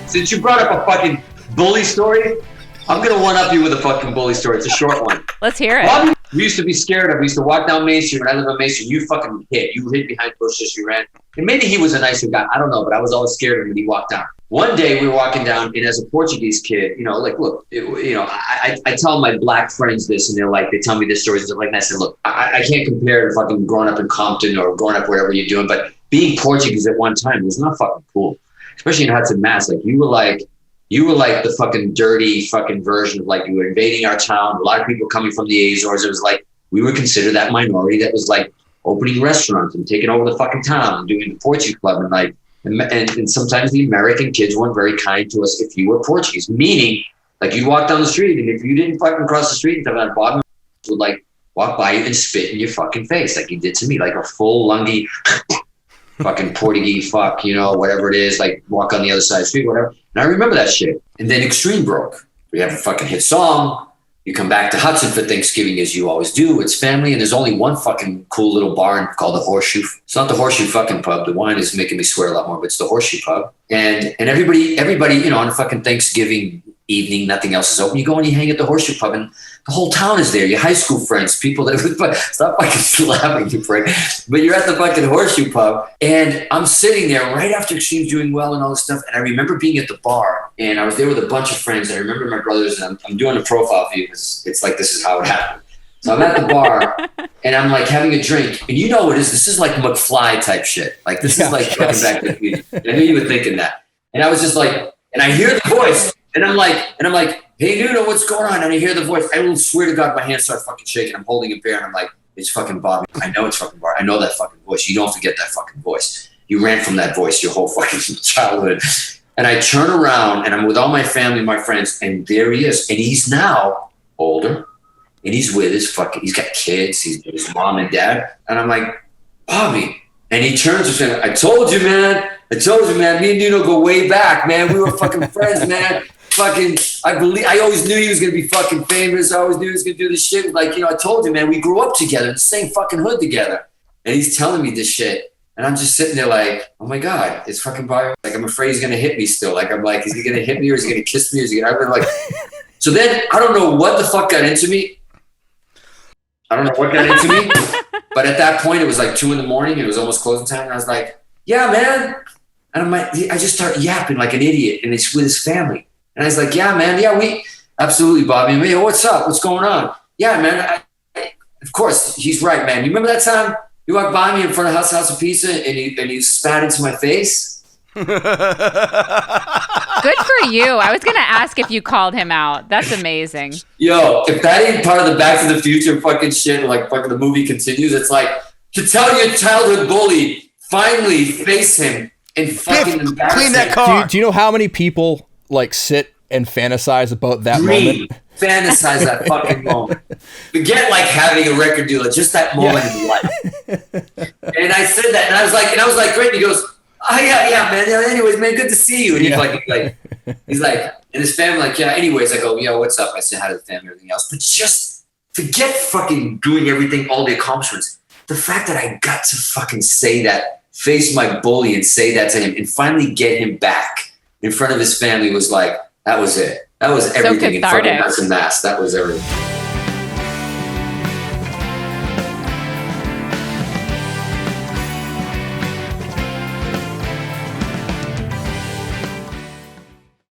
since you brought up a fucking bully story, I'm going to one-up you with a fucking bully story. It's a short one. Let's hear it. Bobby, we used to be scared of. We used to walk down Main Street. When I lived on Main Street, you fucking hid. You hid behind bushes. You ran. And maybe he was a nicer guy. I don't know, but I was always scared of him when he walked down. One day we were walking down, and as a Portuguese kid, you know, like, look, I tell my black friends this, and they're like, they tell me this stories and stuff like that. I said, look, I can't compare to fucking growing up in Compton or growing up wherever you're doing, but being Portuguese at one time was not fucking cool, especially in Hudson, Mass. Like, you were like the fucking dirty fucking version of, like, you were invading our town. A lot of people coming from the Azores. It was like, we were considered that minority that was like opening restaurants and taking over the fucking town and doing the Portuguese club. And like, and sometimes the American kids weren't very kind to us if you were Portuguese, meaning like you walk down the street and if you didn't fucking cross the street and stuff, Bob would like walk by you and spit in your fucking face like he did to me, like a full lungy fucking Portuguese fuck, you know, whatever it is, like walk on the other side of the street, whatever. And I remember that shit. And then Extreme broke. We have a fucking hit song. You come back to Hudson for Thanksgiving as you always do. It's family, and there's only one fucking cool little bar called the Horseshoe. It's not the Horseshoe fucking pub. The wine is making me swear a lot more, but it's the Horseshoe pub. And everybody, you know, on a fucking Thanksgiving evening, nothing else is open. You go and you hang at the Horseshoe pub, and the whole town is there. Your high school friends, people that stop fucking slapping you, prick. But you're at the fucking Horseshoe pub, and I'm sitting there right after Extreme's doing well and all this stuff. And I remember being at the bar, and I was there with a bunch of friends. And I remember my brothers, and I'm doing a profile view because it's like this is how it happened. So I'm at the bar, and I'm like having a drink, and you know what it is? This is like McFly type shit. Like this is like going back to the future. I knew you were thinking that, and I was just like, and I hear the voice. And I'm like, hey, Nuno, what's going on? And I hear the voice. I will swear to God, my hands start fucking shaking. I'm holding a beer, and I'm like, it's fucking Bobby. I know it's fucking Bobby. I know that fucking voice. You don't forget that fucking voice. You ran from that voice your whole fucking childhood. And I turn around, and I'm with all my family, my friends, and there he is. And he's now older, and he's with his fucking, he's got kids. He's with his mom and dad. And I'm like, Bobby. And he turns to me, I told you, man. Me and Nuno go way back, man. We were fucking friends, man. Fucking, I always knew he was going to be fucking famous. I always knew he was going to do this shit. Like, you know, I told you, man, we grew up together in the same fucking hood together. And he's telling me this shit. And I'm just sitting there like, oh my God, it's fucking Bobby. Like, I'm afraid he's going to hit me still. Like, I'm like, is he going to hit me or is he going to kiss me? Or is he going to, like, so then I don't know what the fuck got into me. But at that point, it was like 2 a.m. It was almost closing time. And I was like, yeah, man. And I'm like, I just start yapping like an idiot. And it's with his family. And I was like, yeah, man. Yeah, we absolutely, Bobby. And, hey, what's up? What's going on? Yeah, man. Of course, he's right, man. You remember that time you walked by me in front of House of Pizza and you spat into my face? Good for you. I was going to ask if you called him out. That's amazing. Yo, if that ain't part of the Back to the Future fucking shit, like fucking the movie continues, it's like to tell your childhood bully, finally face him and fucking embarrass clean that him. car. Do you know how many people like sit and fantasize about that moment? Fantasize that fucking moment. Forget like having a record deal, just that moment in life. And I said that, and I was like, great. And he goes, oh yeah, man. Yeah, anyways, man, good to see you. And he's like, and his family like, yeah. Anyways, I go, yeah, what's up? I said hi to the family, and everything else, but just forget fucking doing everything, all the accomplishments. The fact that I got to fucking say that, face my bully, and say that to him, and finally get him back in front of his family was like, that was it. That was everything in fucking Hudson, Mass. That was everything.